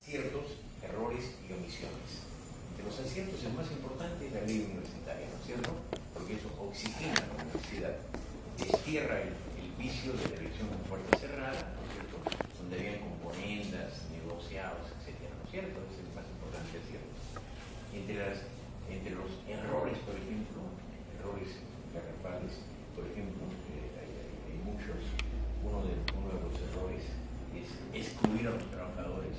ciertos errores y omisiones. Entre los aciertos, el más importante es la ley universitaria, ¿no es cierto? Porque eso oxigena la universidad, destierra el vicio de la elección con puerta cerrada, ¿no es cierto? Donde habían componendas, negociados, etcétera, ¿no es cierto? Ese es el más importante acierto. Entre los errores, por ejemplo, errores garrafales, por ejemplo, hay muchos. Uno de los errores es excluir a los trabajadores,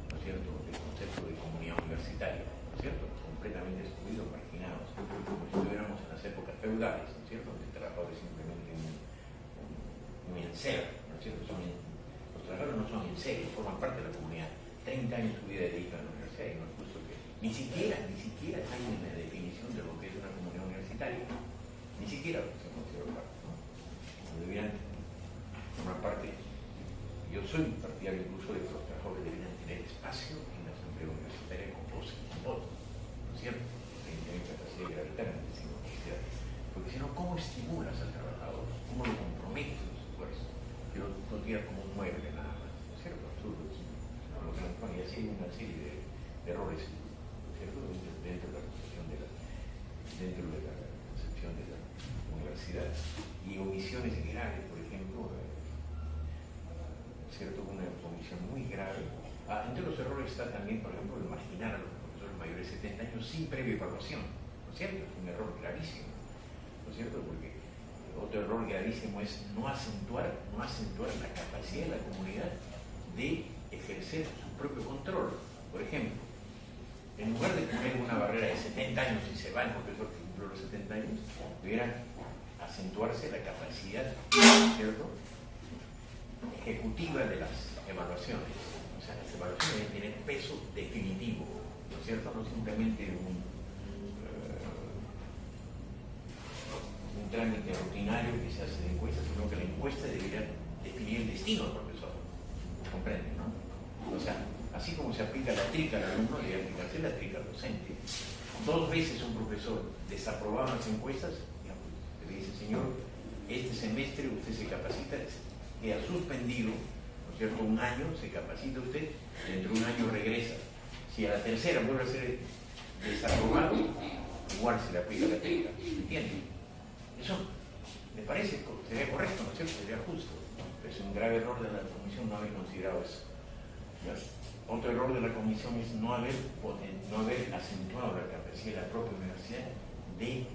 ¿no es cierto?, del concepto de comunidad universitaria, ¿no es cierto?, completamente excluidos, marginados, como si estuviéramos en las épocas feudales, ¿no es cierto?, donde el trabajador es simplemente un enser, ¿no es cierto?, los trabajadores no son enseres, forman parte de la comunidad. 30 años de su vida dedican a la universidad y no es justo que ni siquiera hay una definición de lo que es una comunidad universitaria, ni siquiera se considera parte, ¿no? Deberían formar parte. Yo soy partidario incluso de que los trabajadores deberían tener espacio en la asamblea universitaria con voz y con voto, ¿no es cierto? Tienen capacidad de gravitar en la universidad, porque si no, ¿cómo estimulas al trabajador? ¿Cómo lo comprometes en su esfuerzo? Que lo tiras como un mueble nada más, ¿no es cierto? Absurdo, y así hay una serie de errores, ¿no es cierto?, dentro de la concepción de la universidad, y omisiones graves, por ejemplo, ¿cierto?, una omisión muy grave. Entre los errores está también, por ejemplo, el marginar a los profesores mayores de 70 años sin previa evaluación, ¿no es cierto? Es un error gravísimo, ¿no es cierto? Porque otro error gravísimo es no acentuar la capacidad de la comunidad de ejercer su propio control. Por ejemplo, en lugar de poner una barrera de 70 años y se va el profesor que cumplió los 70 años, debiera acentuarse la capacidad, ¿cierto?, ejecutiva de las evaluaciones. O sea, las evaluaciones deben tener peso definitivo, ¿no es cierto? No simplemente un trámite rutinario que se hace de encuesta, sino que la encuesta debería definir el destino del profesor. ¿Comprende, no? O sea, así como se aplica la trica al alumno, debe aplicarse la trica al docente. 2 veces un profesor desaprobaba las encuestas, le dice: señor, este semestre usted se capacita, queda suspendido, ¿no es cierto?, 1 año, se capacita usted, dentro de 1 año regresa. Si a la tercera vuelve a ser desaprobado, igual se le aplica la trica, ¿entiende? Eso me parece, sería correcto, ¿no es cierto?, sería justo, ¿no? Pero es un grave error de la comisión no haber considerado eso, ¿ya? Otro error de la comisión es no haber acentuado la capacidad de la propia universidad de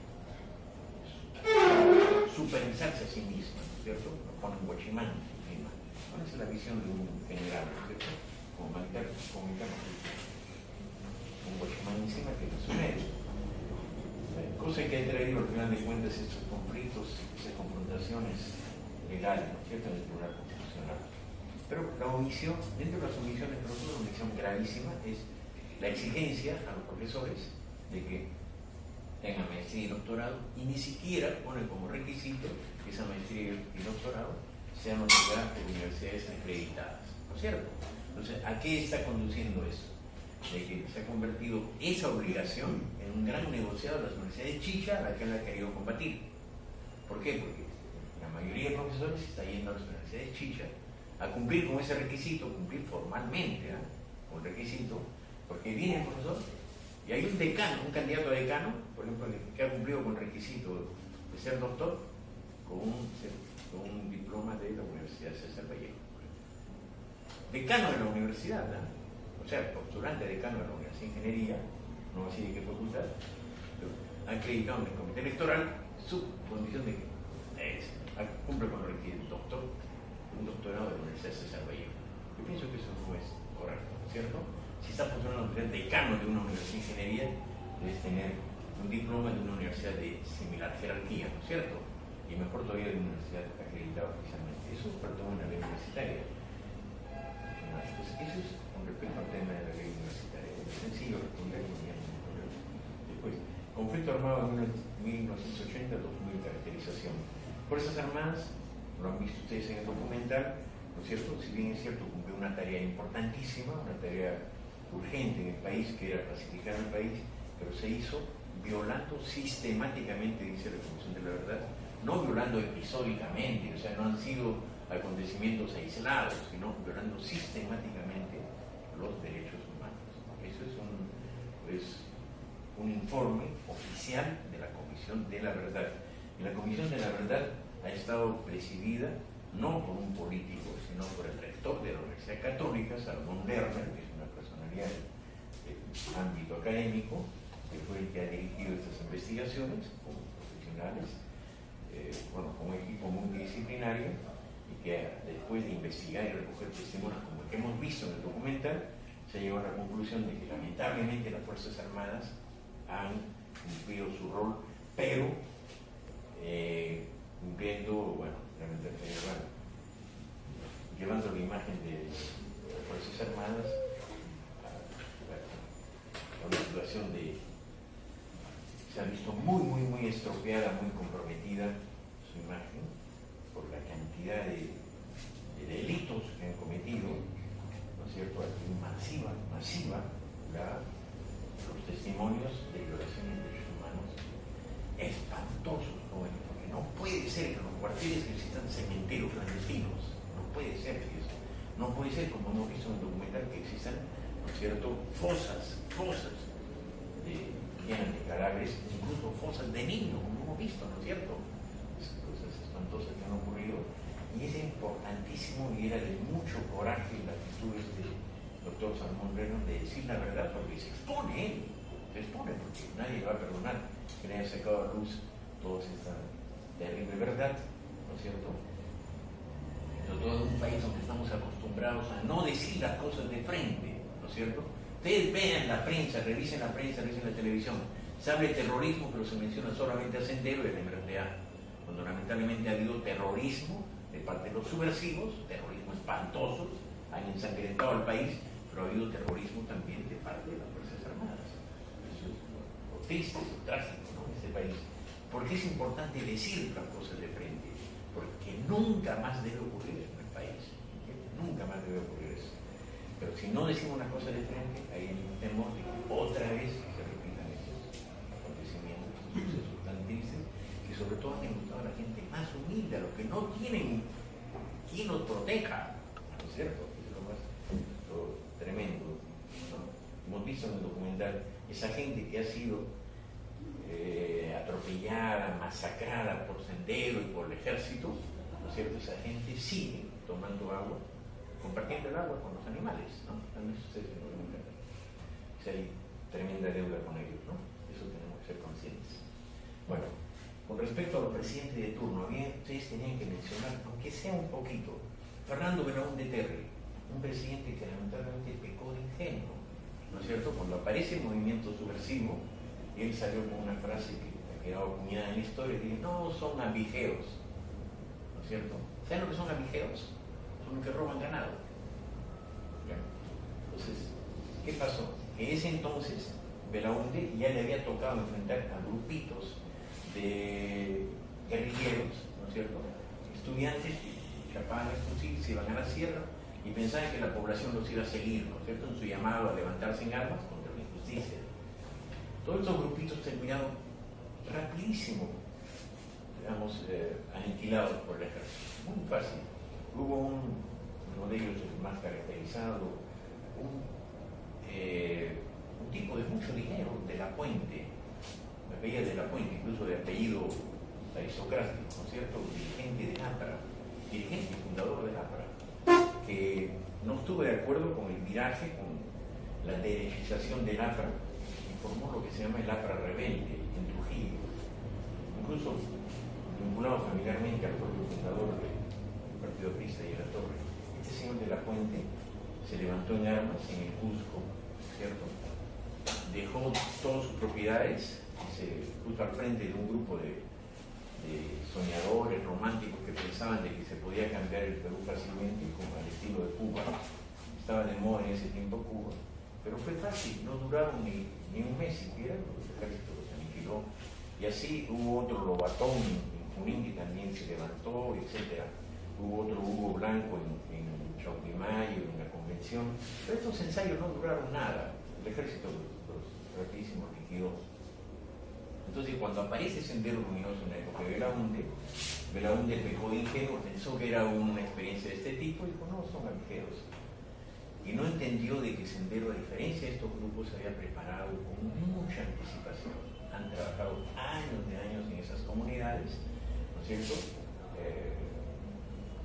supervisarse a sí misma, ¿no es cierto? Lo ponen guachimán encima. Esa es la visión de un general, ¿no es cierto? Como un guachimán encima que no es un héroe. Cosa que ha traído al final de cuentas estos conflictos, esas confrontaciones legales, ¿no es cierto?, en el Tribunal Constitucional. Pero la omisión, dentro de las omisiones, pero una omisión gravísima es la exigencia a los profesores de que tengan maestría y doctorado, y ni siquiera ponen como requisito que esa maestría y doctorado sean otorgadas por universidades acreditadas, ¿no es cierto? Entonces, ¿a qué está conduciendo eso? De que se ha convertido esa obligación en un gran negociado de las universidades chicha, a la que él ha querido combatir. ¿Por qué? Porque la mayoría de profesores está yendo a las universidades chicha a cumplir con ese requisito, cumplir formalmente con el requisito, porque viene el profesor y hay un decano, un candidato a decano, por ejemplo, que ha cumplido con el requisito de ser doctor con un diploma de la Universidad César Vallejo. Decano de la universidad, ¿no? O sea, postulante decano de la Universidad de Ingeniería, no así de qué facultad, ha acreditado en el comité electoral su condición de que cumple con el requisito doctor, un doctorado de la Universidad César Vallejo. Yo pienso que eso no es correcto, ¿cierto? Si estás postulando a ser decano de una universidad de ingeniería, debes tener un diploma de una universidad de similar jerarquía, ¿no es cierto? Y mejor todavía de una universidad acreditada oficialmente. Eso es parte de una ley universitaria. Entonces, eso es con respecto al tema de la ley universitaria. Es sencillo responder muy bien. Después, conflicto armado en 1980-2000, caracterización. Fuerzas Armadas, lo han visto ustedes en el documental, ¿no es cierto? Si bien es cierto, cumplió una tarea importantísima, una tarea urgente en el país, que era pacificar el país, pero se hizo violando sistemáticamente, dice la Comisión de la Verdad, no violando episódicamente, o sea, no han sido acontecimientos aislados, sino violando sistemáticamente los derechos humanos. Eso es un informe oficial de la Comisión de la Verdad. Y la Comisión de la Verdad ha estado presidida no por un político, sino por el rector de la Universidad Católica, Salomón Lerner, que es una personalidad del ámbito académico, que fue el que ha dirigido estas investigaciones como profesionales, con un equipo multidisciplinario, y que después de investigar y recoger testimonios como el que hemos visto en el documental, se llegó a la conclusión de que lamentablemente las Fuerzas Armadas han cumplido su rol, pero cumpliendo, llevando la imagen de las Fuerzas Armadas a una situación se ha visto muy estropeada, muy comprometida su imagen por la cantidad de delitos que han cometido, ¿no es cierto? Masiva los testimonios de violaciones de derechos humanos espantosos, ¿no? Porque no puede ser que en los cuarteles existan cementerios clandestinos, no puede ser eso, no puede ser, como hemos visto en el documental, que existan, ¿no es cierto?, fosas llenas de cadáveres, incluso fosas de niños, como hemos visto, ¿no es cierto? Esas cosas espantosas que han ocurrido, y es importantísimo, y era de mucho coraje la actitud del doctor Salomón Lerner de decir la verdad, porque se expone porque nadie le va a perdonar que le haya sacado a luz toda esta terrible verdad, ¿no es cierto? Sobre todo en un país donde estamos acostumbrados a no decir las cosas de frente, ¿no es cierto? Ustedes vean la prensa, revisen la televisión, se habla de terrorismo, pero se menciona solamente a Sendero y a la MRTA, cuando lamentablemente ha habido terrorismo de parte de los subversivos, terrorismo espantoso, han ensangrentado al país, pero ha habido terrorismo también de parte de las Fuerzas Armadas. Eso es lo triste, lo trágico, ¿no?, en este país. ¿Por qué es importante decir las cosas de frente? Porque nunca más debe ocurrir en el país, nunca más debe ocurrir eso. Pero si no decimos una cosa de frente, ahí tenemos que otra vez se repitan estos acontecimientos, estos sucesos tan tristes, que sobre todo han encontrado a la gente más humilde, a los que no tienen quien los proteja, ¿no es cierto? Es lo más tremendo, ¿no? Hemos visto en el documental esa gente que ha sido atropellada, masacrada por Sendero y por el ejército, ¿no es cierto? Esa gente sigue tomando agua, compartiendo el agua con los animales, ¿no? También ustedes se lo ven. Hay tremenda deuda con ellos, ¿no? Eso tenemos que ser conscientes. Bueno, con respecto a los presidentes de turno, bien, ustedes tenían que mencionar, aunque sea un poquito, Fernando Belaúnde Terry, un presidente que lamentablemente pecó de ingenuo, ¿no es cierto? Cuando aparece el movimiento subversivo, él salió con una frase que ha quedado acuñada en la historia, y dice, no, son abigeos, ¿no es cierto? ¿Saben lo que son abigeos? Son los que roban ganado. ¿Ya? Entonces, ¿qué pasó? En ese entonces, Belaúnde ya le había tocado enfrentar a grupitos de guerrilleros, ¿no es cierto? Estudiantes que chapaban el fusil, se iban a la sierra y pensaban que la población los iba a seguir, ¿no es cierto?, en su llamado a levantarse en armas contra la injusticia. Todos estos grupitos terminaron rapidísimo, digamos, aniquilados por el ejército. Muy fácil. Hubo uno de ellos, el más caracterizado, un tipo de mucho dinero, de la Puente, me apellida de la Puente, incluso de apellido aristocrático, ¿no es cierto?, dirigente de APRA, dirigente y fundador de APRA, que no estuvo de acuerdo con el viraje, con la derechización del APRA, y formó lo que se llama el APRA rebelde en Trujillo, incluso vinculado familiarmente al propio fundador del Partido Aprista y de la Torre. Este señor de la Puente se levantó en armas en el Cusco, ¿cierto? Dejó todas sus propiedades y se puso al frente de un grupo de soñadores, románticos que pensaban de que se podía cambiar el Perú fácilmente, como al estilo de Cuba. Estaba de moda en ese tiempo Cuba, pero fue fácil, no duraron ni un mes siquiera, el ejército los aniquiló. Y así hubo otro Lobatón en Junín que también se levantó, etc. Hubo otro Hugo Blanco en Chauquimayo, en la convención, pero estos ensayos no duraron nada, el ejército los rapidísimo liquidó. Entonces, cuando aparece Sendero Luminoso en la época de Belaúnde pecó de ingenuo, pensó que era una experiencia de este tipo y dijo, no, son abigeos. y no entendió de que Sendero, a diferencia de estos grupos, se había preparado con mucha anticipación. Han trabajado años de años en esas comunidades, ¿no es cierto?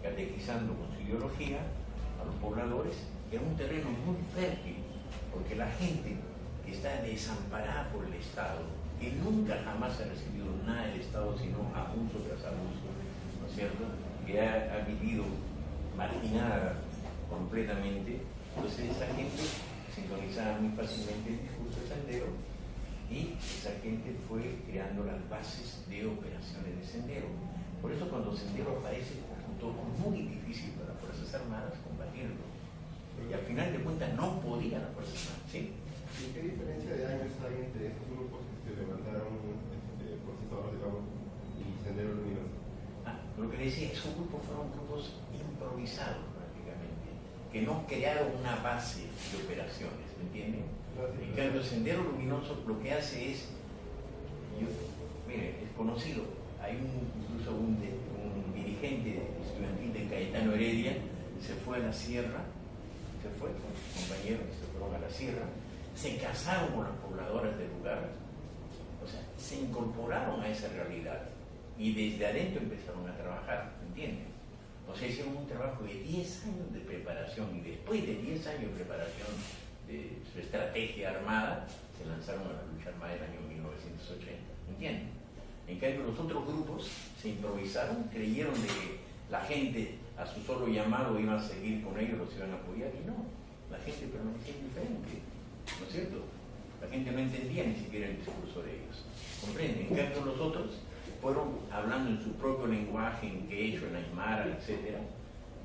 Catequizando con su ideología a los pobladores en un terreno muy fértil, porque la gente que está desamparada por el Estado, que nunca jamás ha recibido nada del Estado sino abuso tras abuso, ¿no es cierto? Que ha vivido marginada completamente. Entonces esa gente sintonizaba muy fácilmente el discurso de Sendero y esa gente fue creando las bases de operaciones de Sendero. Por eso cuando Sendero aparece resultó muy difícil para las Fuerzas Armadas combatirlo. Y al final de cuentas no podían las Fuerzas Armadas, ¿sí? ¿Y qué diferencia de años hay entre estos grupos que se levantaron por sí solos, digamos, y Sendero Luminoso? Lo que decía, esos grupos fueron grupos improvisados prácticamente, que no crearon una base de operaciones, ¿me entienden? En cambio, Sendero Luminoso lo que hace es, mire, es conocido, hay incluso un dirigente estudiantil de Cayetano Heredia, se fue a la sierra, se fue con sus compañeros, se fueron a la sierra, se casaron con las pobladoras del lugar, o sea, se incorporaron a esa realidad y desde adentro empezaron a trabajar, ¿entienden? O sea, hicieron un trabajo de 10 años de preparación y después de 10 años de preparación de su estrategia armada, se lanzaron a la lucha armada en el año 1980, ¿entienden? En cambio, los otros grupos se improvisaron, creyeron de que la gente a su solo llamado iba a seguir con ellos, los iban a apoyar, y no, la gente permanecía indiferente, ¿no es cierto? La gente no entendía ni siquiera el discurso de ellos, ¿comprenden? En cambio, los otros fueron hablando en su propio lenguaje, en quechua, en aymara, etc.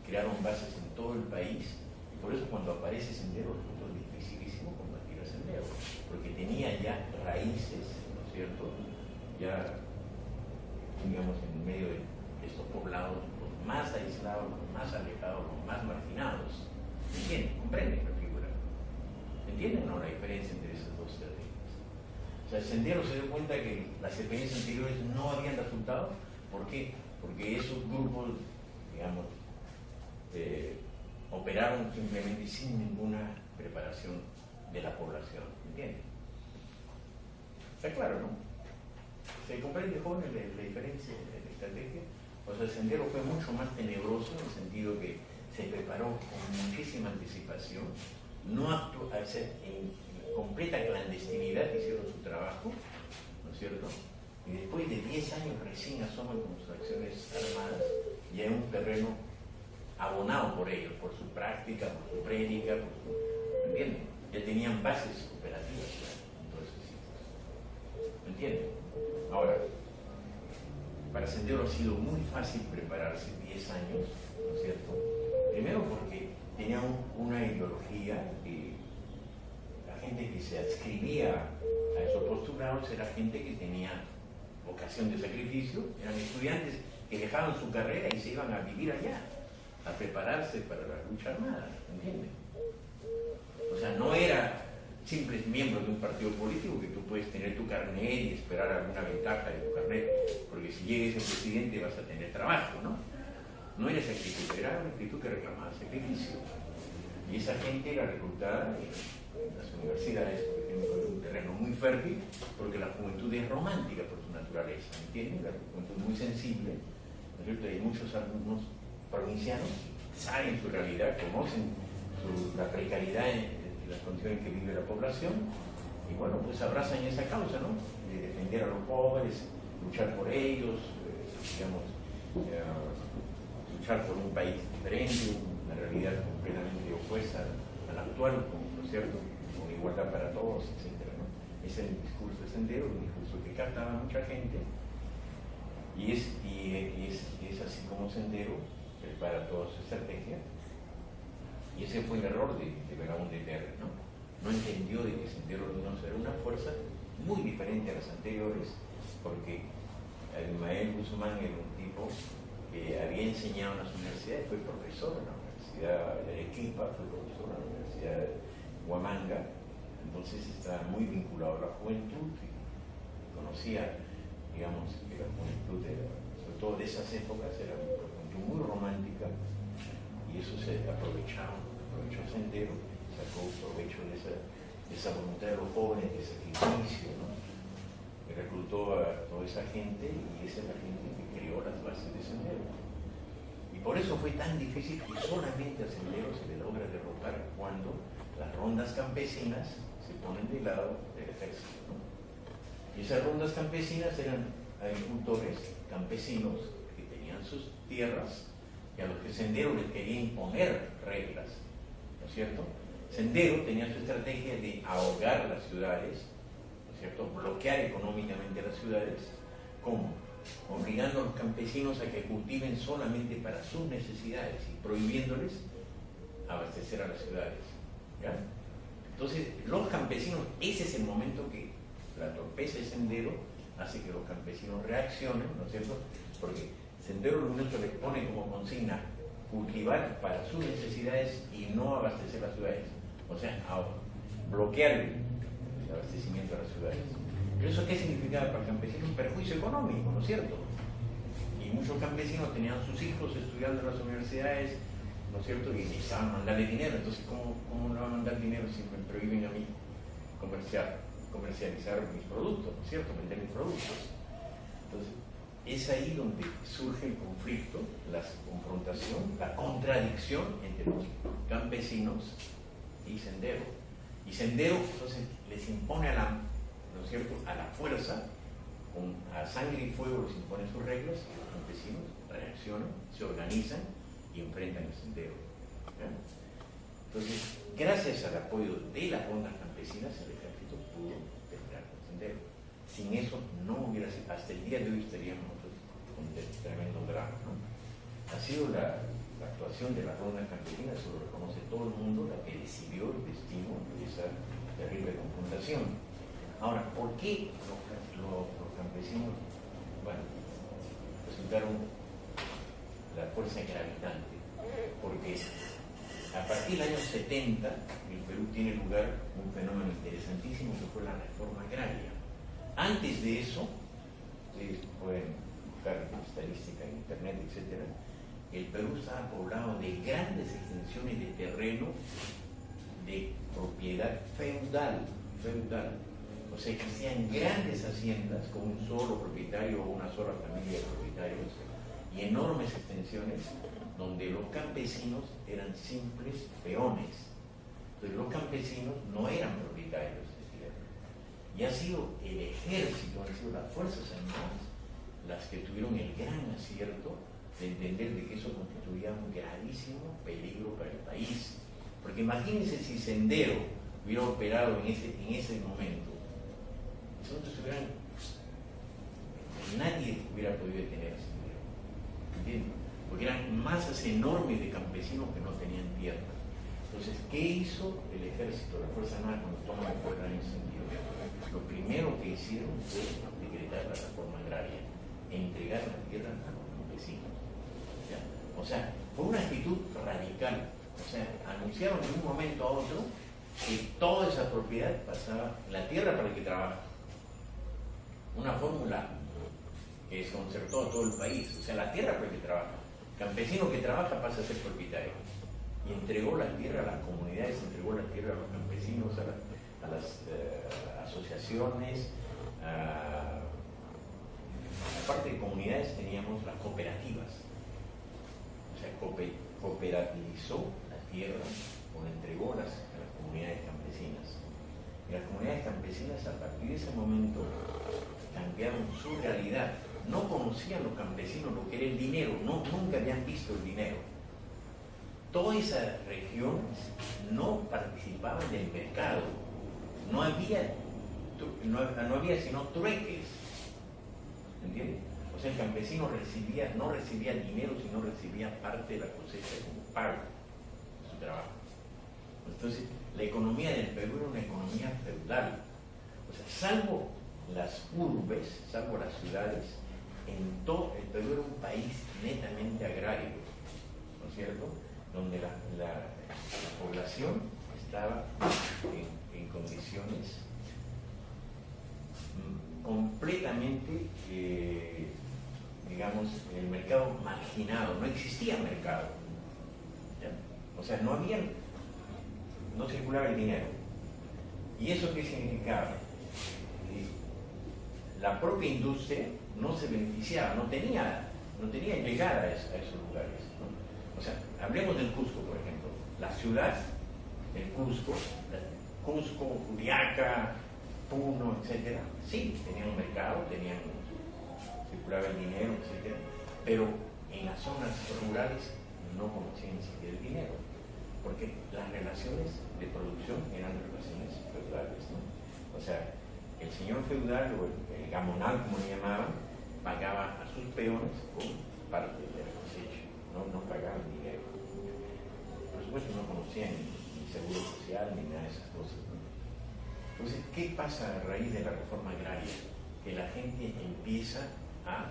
Crearon bases en todo el país, y por eso cuando aparece Sendero resultó dificilísimo combatir a Sendero, porque tenía ya raíces, ¿no es cierto? Ya, digamos, en medio de estos poblados, los más aislados, los más alejados, los más marginados. ¿Entienden? ¿Comprenden la figura? ¿Entienden o no la diferencia entre esas dos estrategias? O sea, el Sendero se dio cuenta que las experiencias anteriores no habían resultado. ¿Por qué? Porque esos grupos, digamos, operaron simplemente sin ninguna preparación de la población. ¿Entienden? Está claro, ¿no? ¿Se comprende, jóvenes, la diferencia de la estrategia? O sea, el Sendero fue mucho más tenebroso en el sentido que se preparó con muchísima anticipación, no actuó, en completa clandestinidad hicieron su trabajo, ¿no es cierto? Y después de 10 años recién asoman con sus acciones armadas, ya en un terreno abonado por ellos, por su práctica, por su prédica, ¿me entienden? Ya tenían bases operativas en todos esos sitios. ¿Me entienden? Ahora, para Sendero ha sido muy fácil prepararse 10 años, ¿no es cierto? Primero porque tenía una ideología que la gente que se adscribía a esos postulados era gente que tenía vocación de sacrificio, eran estudiantes que dejaban su carrera y se iban a vivir allá, a prepararse para la lucha armada, ¿entiendes? O sea, no era simples miembros de un partido político que tú puedes tener tu carnet y esperar alguna ventaja de tu carnet, porque si llegues a presidente vas a tener trabajo, ¿no? No era esa actitud, era una actitud que reclamaba sacrificio. Y esa gente era reclutada en las universidades, por ejemplo, en un terreno muy fértil, porque la juventud es romántica por su naturaleza, ¿entienden? La juventud es muy sensible, ¿no es cierto? Y muchos alumnos provincianos saben su realidad, conocen la precariedad en las condiciones en que vive la población, y bueno, pues abrazan esa causa, ¿no? De defender a los pobres, luchar por ellos, digamos, luchar por un país diferente, una realidad completamente opuesta a la actual, ¿no es cierto? Con igualdad para todos, etc., ¿no? Ese es el discurso de Sendero, un discurso que captaba a mucha gente, y es así como Sendero prepara toda su estrategia. Y ese fue el error de Verón de Terre, ¿no? No entendió de que Sendero Luminoso era una fuerza muy diferente a las anteriores, porque Abimael Guzmán era un tipo que había enseñado en las universidades, fue profesor en la Universidad de Arequipa, fue profesor en la Universidad de Huamanga, entonces estaba muy vinculado a la juventud y conocía, digamos, que la juventud, sobre todo de esas épocas, era una juventud muy romántica, y eso se aprovecharon mucho sendero, sacó provecho de esa voluntad de los jóvenes de sacrificio, ¿no? Que reclutó a toda esa gente y esa es la gente que creó las bases de sendero. Y por eso fue tan difícil y solamente al sendero se le logra derrotar cuando las rondas campesinas se ponen del lado del ejército, ¿no? Y esas rondas campesinas eran agricultores campesinos que tenían sus tierras y a los que Sendero les quería imponer reglas, ¿no es cierto? Sendero tenía su estrategia de ahogar las ciudades, ¿no es cierto? Bloquear económicamente las ciudades. ¿Cómo? Obligando a los campesinos a que cultiven solamente para sus necesidades y prohibiéndoles abastecer a las ciudades, ¿ya? Entonces, los campesinos, ese es el momento que la torpeza de Sendero hace que los campesinos reaccionen, ¿no es cierto? Porque Sendero lo único que les pone como consigna cultivar para sus necesidades y no abastecer las ciudades. O sea, bloquear el abastecimiento de las ciudades. ¿Pero eso qué significaba para el campesino? Un perjuicio económico, ¿no es cierto? Y muchos campesinos tenían sus hijos estudiando en las universidades, ¿no es cierto? Y necesitaban mandarle dinero. Entonces, ¿cómo le van a mandar dinero si me prohíben a mí comercializar mis productos, ¿no es cierto? Vender mis productos. Entonces, es ahí donde surge el conflicto, la confrontación, la contradicción entre los campesinos y Sendero. Y Sendero, entonces, les impone ¿no es cierto?, a la fuerza, a sangre y fuego les impone sus reglas, y los campesinos reaccionan, se organizan y enfrentan el Sendero, ¿ya? Entonces, gracias al apoyo de las rondas campesinas, el ejército pudo defender el Sendero. Sin eso no hubiera sido, hasta el día de hoy estaríamos nosotros con un tremendo drama, ¿no? Ha sido la actuación de las rondas campesinas, eso lo reconoce todo el mundo, la que decidió el destino de esa terrible confrontación. Ahora, ¿por qué los campesinos, bueno, resultaron la fuerza gravitante? Porque a partir del año 70, en Perú tiene lugar un fenómeno interesantísimo que fue la reforma agraria. Antes de eso, ustedes pueden buscar estadística en internet, etc., el Perú estaba poblado de grandes extensiones de terreno de propiedad feudal. O sea, existían grandes haciendas con un solo propietario o una sola familia de propietarios y enormes extensiones donde los campesinos eran simples peones. Entonces los campesinos no eran propietarios de tierra. Y ha sido el ejército, han sido las fuerzas armadas las que tuvieron el gran acierto de entender de que eso constituía un gravísimo peligro para el país. Porque imagínense si Sendero hubiera operado en ese momento, nadie hubiera podido detener a Sendero, ¿entiendes? Porque eran masas enormes de campesinos que no tenían tierra. Entonces, ¿qué hizo el ejército, la Fuerza Armada cuando toman el poder en ese sentido? Lo primero que hicieron fue decretar la reforma agraria e entregar la tierra a los campesinos, ¿ya? O sea, fue una actitud radical. O sea, anunciaron de un momento a otro que toda esa propiedad pasaba, la tierra para el que trabaja. Una fórmula que desconcertó a todo el país. O sea, la tierra para el que trabaja. Campesino que trabaja pasa a ser propietario. Y entregó la tierra a las comunidades, entregó la tierra a los campesinos, a las asociaciones. Aparte de comunidades teníamos las cooperativas. O sea, cooperativizó la tierra o la entregó a las comunidades campesinas. Y las comunidades campesinas a partir de ese momento cambiaron su realidad. No conocían los campesinos lo que era el dinero, nunca habían visto el dinero. Toda esa región no participaba del mercado, no había sino trueques, ¿entiendes? O sea, el campesino no recibía dinero, sino recibía parte de la cosecha como pago de su trabajo. Entonces, la economía del Perú era una economía feudal. O sea, salvo las urbes, salvo las ciudades, en todo el Perú era un país netamente agrario, ¿no es cierto? Donde la población estaba en condiciones completamente, digamos, el mercado marginado, no existía mercado, ¿ya? O sea, no había no circulaba el dinero. ¿Y eso qué significaba? Que la propia industria no se beneficiaba, no tenía llegada a esos lugares, ¿no? O sea, hablemos del Cusco, por ejemplo. La ciudad, el Cusco, Juliaca, Puno, etc. Sí, tenían un mercado, circulaba el dinero, etc. Pero en las zonas rurales no conocían ni siquiera el dinero, porque las relaciones de producción eran relaciones feudales, ¿no? O sea, el señor feudal o el gamonal, como le llamaban, pagaba a sus peones con parte de la cosecha, no pagaban dinero. Por supuesto no conocían ni seguro social ni nada de esas cosas, ¿no? Entonces, ¿qué pasa a raíz de la reforma agraria? Que la gente empieza a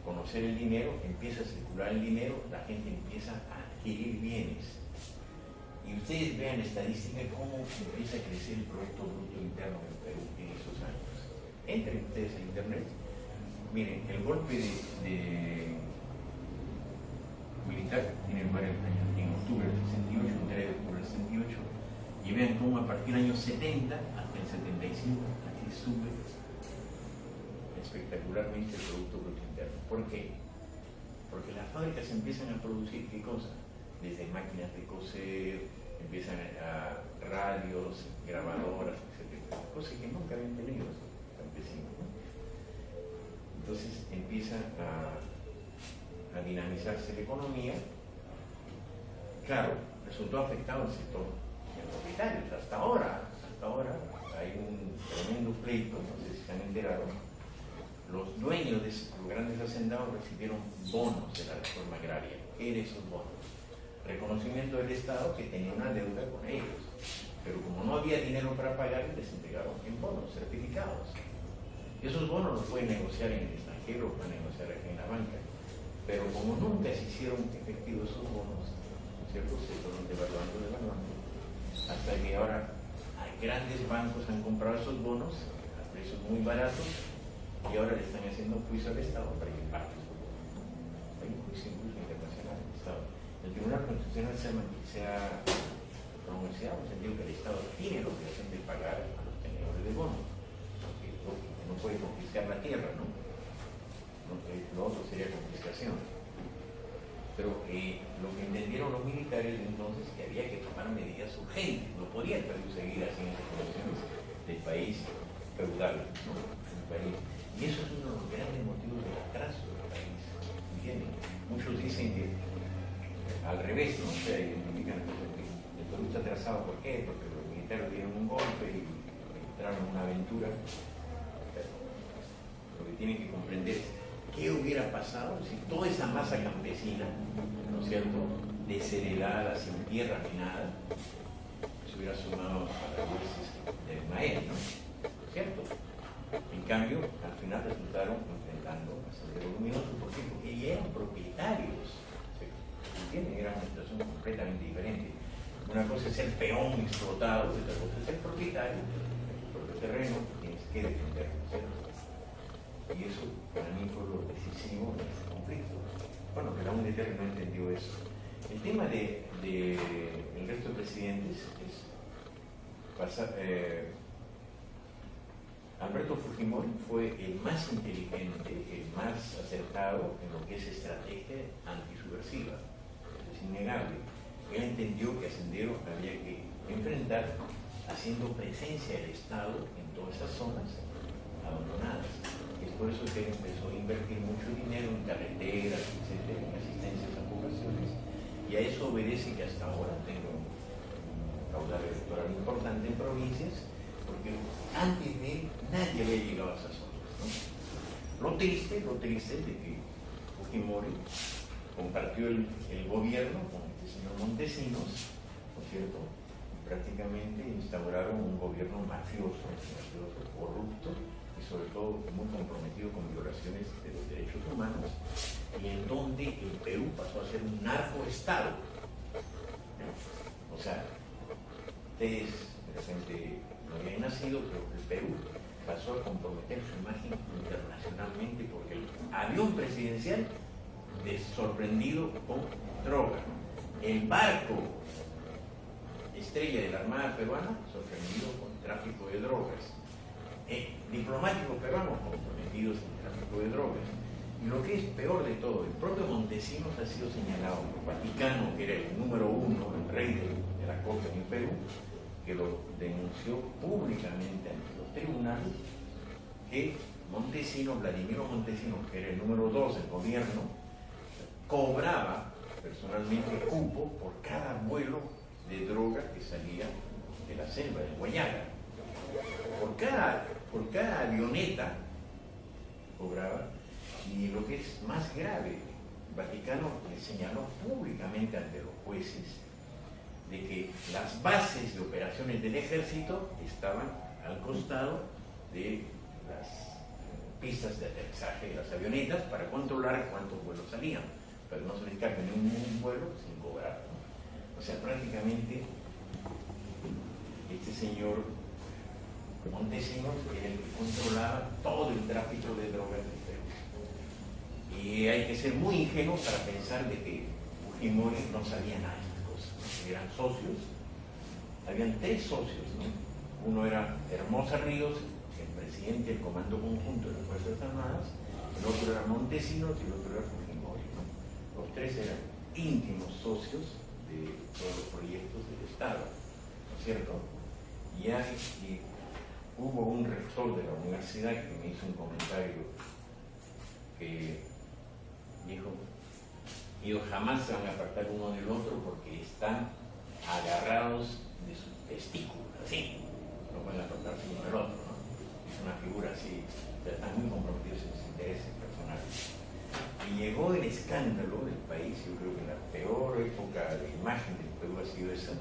conocer el dinero, empieza a circular el dinero, la gente empieza a adquirir bienes. Y ustedes vean estadística cómo empieza a crecer el Producto Bruto Interno del Perú en esos años. Entren ustedes en internet, miren, el golpe militar tiene lugar en octubre del 68, en 3 de octubre del 68, y vean cómo a partir del año 70 hasta el 75 aquí sube espectacularmente el Producto Bruto Interno. ¿Por qué? Porque las fábricas empiezan a producir, ¿qué cosa? Desde máquinas de coser, empiezan a radios, grabadoras, etc. Cosas que nunca habían tenido los campesinos, ¿no? Entonces empieza a dinamizarse la economía. Claro, resultó afectado el sector de los propietarios. Hasta ahora hay un tremendo pleito, no sé si se han enterado. Los dueños de los grandes hacendados recibieron bonos de la reforma agraria. ¿Qué eran esos bonos? Reconocimiento del Estado que tenía una deuda con ellos, pero como no había dinero para pagar, les entregaron en bonos certificados. Esos bonos los pueden negociar en el extranjero, pueden negociar aquí en la banca, pero como nunca se hicieron efectivos esos bonos, ¿cierto? Se fueron devaluando, hasta que ahora grandes bancos han comprado esos bonos a precios muy baratos y ahora le están haciendo un juicio al Estado para que pague esos bonos. Hay un juicio incluso internacional del Estado. El Tribunal Constitucional se ha pronunciado en el sentido que el Estado tiene la obligación de pagar a los tenedores de bonos, porque no puede confiscar la tierra, ¿no? Lo otro sería confiscación. Pero lo que entendieron los militares entonces es que había que tomar medidas urgentes, no podía el Perú seguir así en las condiciones del país feudal, ¿no? Y eso es uno de los grandes motivos del atraso del país, ¿entienden? Muchos dicen que al revés, ¿no? O sea, identifican que el Perú está atrasado. ¿Por qué? Porque los militares dieron un golpe y entraron en una aventura. Lo que tienen que comprender es qué hubiera pasado si toda esa masa campesina, ¿no es cierto?, desheredada, sin tierra ni nada, se hubiera sumado a las huestes del Mael, ¿no? ¿Cierto? En cambio, al final resultaron enfrentando a Sendero Luminoso. ¿Por qué? Porque ellos eran propietarios. ¿Entienden? Era una situación completamente diferente. Una cosa es ser peón explotado, otra cosa es ser propietario del propio terreno, tienes que defenderlo, ¿cierto? Y eso para mí fue lo decisivo en este conflicto. Bueno, pero aún Eterno no entendió eso. El tema del resto de presidentes es Alberto Fujimori fue el más inteligente, el más acertado en lo que es estrategia antisubversiva. Es innegable. Él entendió que a Sendero había que enfrentar haciendo presencia del Estado en todas esas zonas abandonadas. Y es por eso que él empezó a invertir mucho dinero en carreteras, etcétera, en asistencias a poblaciones. Y a eso obedece que hasta ahora tenga un caudal electoral importante en provincias, porque antes de él nadie había llegado a esas zonas, ¿no? Lo triste es de que Fujimori compartió el gobierno con este señor Montesinos, ¿no es cierto? Y prácticamente instauraron un gobierno mafioso, corrupto y sobre todo muy comprometido con violaciones de los derechos humanos, y en donde el Perú pasó a ser un narcoestado. O sea, ustedes de repente no habían nacido, pero el Perú pasó a comprometer su imagen internacionalmente porque el avión presidencial sorprendido con droga, el barco estrella de la Armada peruana, sorprendido con tráfico de drogas. Diplomáticos peruanos comprometidos en tráfico de drogas. Y lo que es peor de todo, el propio Montesinos ha sido señalado por Vaticano, que era el número uno, el rey de la corte en el Perú, que lo denunció públicamente ante los tribunales, que Montesinos, Vladimiro Montesinos, que era el número 2 del gobierno, cobraba personalmente cupo por cada vuelo de droga que salía de la selva de Guayaga. Por cada avioneta cobraba. Y lo que es más grave, el Vaticano le señaló públicamente ante los jueces de que las bases de operaciones del ejército estaban al costado de las pistas de aterrizaje de las avionetas para controlar cuántos vuelos salían, pero no se les escape ni un vuelo sin cobrar, ¿no? O sea, prácticamente este señor Montesinos era el que controlaba todo el tráfico de drogas del Perú. Y hay que ser muy ingenuo para pensar de que Fujimori no sabía nada de estas cosas, ¿no? Eran socios, habían 3 socios, ¿no? Uno era Hermosa Ríos, el presidente del Comando Conjunto de las Fuerzas Armadas, el otro era Montesinos y el otro era Fujimori, ¿no? Los 3 eran íntimos socios de todos los proyectos del Estado, ¿no es cierto? Y hubo un rector de la universidad que me hizo un comentario que dijo: ellos jamás se van a apartar uno del otro porque están agarrados de sus testículos, así, no pueden apartarse uno del otro, ¿no? Es una figura así, o sea, están muy comprometidos en sus intereses personales. Y llegó el escándalo del país, yo creo que la peor época de imagen del Perú ha sido esa,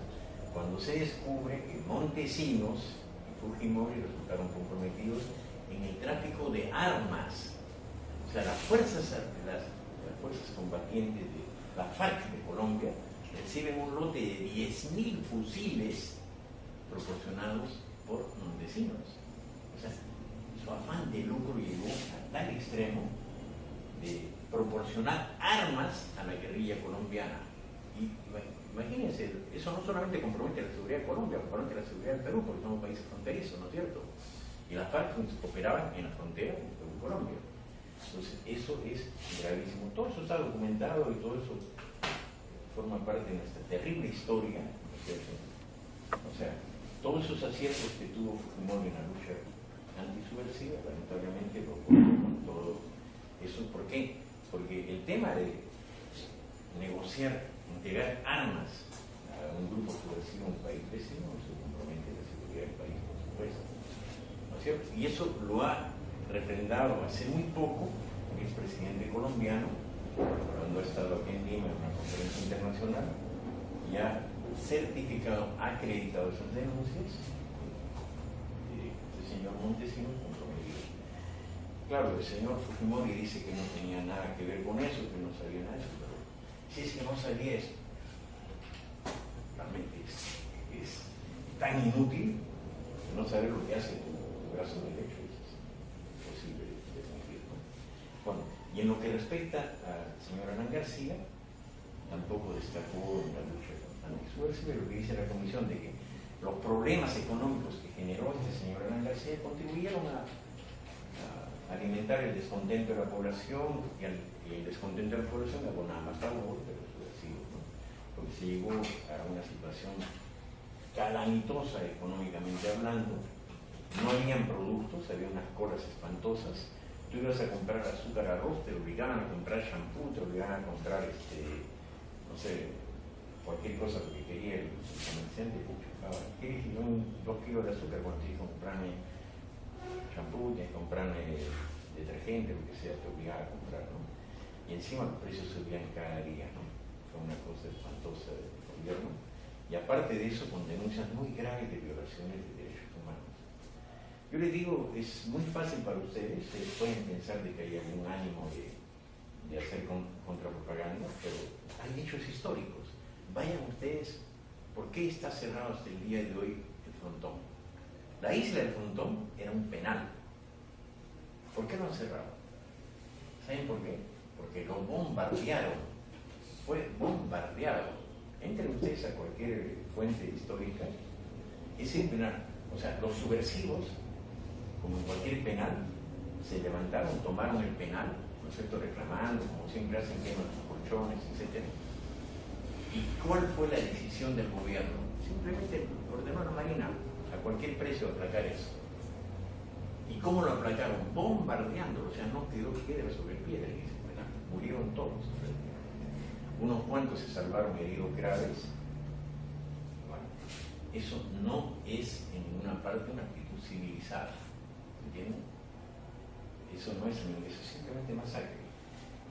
cuando se descubre que Montesinos y Fujimori resultaron comprometidos en el tráfico de armas. O sea, las fuerzas combatientes de la FARC de Colombia reciben un lote de 10.000 fusiles proporcionados por Montesinos. O sea, su afán de lucro llegó a tal extremo de proporcionar armas a la guerrilla colombiana. Y imagínense, eso no solamente compromete la seguridad de Colombia, compromete la seguridad del Perú, porque somos países fronterizos, ¿no es cierto? Y las FARC operaban en la frontera de Perú y Colombia. Entonces, eso es gravísimo. Todo eso está documentado y todo eso forma parte de nuestra terrible historia, ¿no es cierto? O sea, todos esos aciertos que tuvo Fujimori en la lucha antisubversiva, lamentablemente lo cortó con todo eso. ¿Por qué? Porque el tema de negociar, integrar armas a un grupo subversivo en un país vecino se compromete la seguridad del país, por supuesto, ¿no es cierto? Y eso lo ha refrendado hace muy poco el expresidente colombiano, cuando ha estado aquí en Lima en una conferencia internacional, y ha certificado, ha acreditado esas denuncias de este señor Montesinos comprometido. Claro, el señor Fujimori dice que no tenía nada que ver con eso, que no sabía nada de eso, pero si es que no sabía eso, realmente es tan inútil que no saber lo que hace tu brazo derecho. Bueno, y en lo que respecta al señor Alan García, tampoco destacó en la lucha antisubversiva lo que dice la comisión de que los problemas económicos que generó este señor Alan García contribuyeron a alimentar el descontento de la población y el descontento de la población abonaba más a favor de los subversivos, ¿no? Porque se llegó a una situación calamitosa económicamente hablando, no habían productos, había unas colas espantosas. Tú ibas a comprar azúcar, arroz, te obligaban a comprar shampoo, te obligaban a comprar, no sé, cualquier cosa que quería el comerciante, te chocaba. ¿Quieres 2 kilos de azúcar? Bueno, tienes que comprarme shampoo, tienes que comprarme detergente, lo que sea, te obligaba a comprar, ¿no? Y encima los precios subían cada día, ¿no? Fue una cosa espantosa del gobierno. Y aparte de eso, con denuncias muy graves de violaciones de derechos humanos. Yo les digo, es muy fácil para ustedes pueden pensar de que hay algún ánimo de hacer contrapropaganda, pero hay hechos históricos. Vayan ustedes, ¿por qué está cerrado hasta el día de hoy el frontón? La isla del frontón era un penal. ¿Por qué lo han cerrado? ¿Saben por qué? Porque lo bombardearon. Fue bombardeado Entren ustedes a cualquier fuente histórica, ese penal, o sea, los subversivos, como en cualquier penal, se levantaron, tomaron el penal, ¿no es cierto?, reclamando, como siempre hacen, queman los colchones, etc. ¿Y cuál fue la decisión del gobierno? Simplemente ordenó a la Marina a cualquier precio aplacar eso. ¿Y cómo lo aplacaron? Bombardeándolo, o sea, no quedó piedra sobre piedra en ese penal, murieron todos. Unos cuantos se salvaron heridos graves. Bueno, eso no es en ninguna parte una actitud civilizada, ¿entienden? Eso no es, eso es simplemente masacre.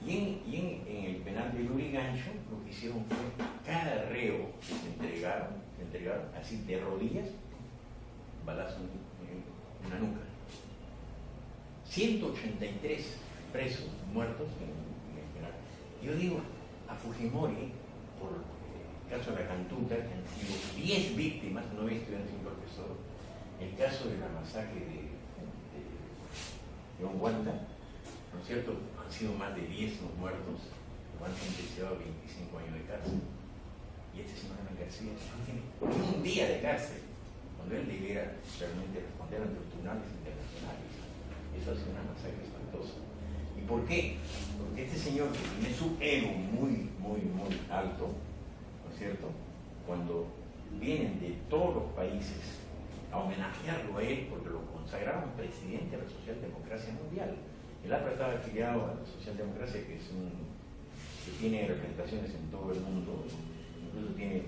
Y en el penal de Lurigancho lo que hicieron fue cada reo que se entregaron así de rodillas, balazo en una nuca. 183 presos muertos en el penal. Yo digo, a Fujimori, por el caso de la Cantuta, que han sido 10 víctimas, 9 estudiantes y un profesor, el caso de la masacre de Onguanta, ¿no es cierto?, han sido más de 10 los muertos, lo han sentenciado a 25 años de cárcel. Y este señor Hernán García no tiene ni un día de cárcel, cuando él debiera realmente responder ante los tribunales internacionales. Eso ha sido una masacre espantosa. ¿Y por qué? Porque este señor, que tiene su ego muy, muy, muy alto, ¿no es cierto?, cuando vienen de todos los países a homenajearlo a él, porque lo consagraron presidente de la Socialdemocracia Mundial. El APRA estaba afiliado a la Socialdemocracia, que tiene representaciones en todo el mundo, incluso tiene,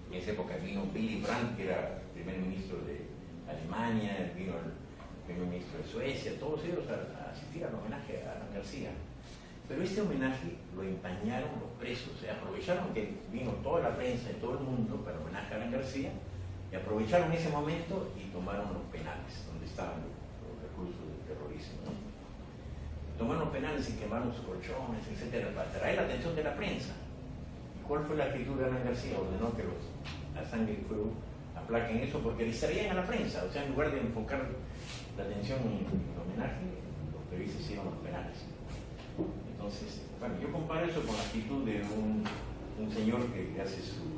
en esa época vino Willy Brandt, que era primer ministro de Alemania, vino el primer ministro de Suecia, todos ellos a asistir al homenaje a Alan García. Pero este homenaje lo empañaron los presos, o sea, aprovecharon que vino toda la prensa de todo el mundo para homenaje a Alan García, y aprovecharon ese momento y tomaron los penales, donde estaban los recursos del terrorismo, ¿no? Tomaron los penales y quemaron sus colchones, etcétera, para atraer la atención de la prensa. ¿Y cuál fue la actitud de Hernán García? Ordenó que a sangre y fuego aplaquen eso porque distraían a la prensa, o sea, en lugar de enfocar la atención en el homenaje, los periodistas hicieron los penales. Entonces, bueno, yo comparo eso con la actitud de un señor que hace su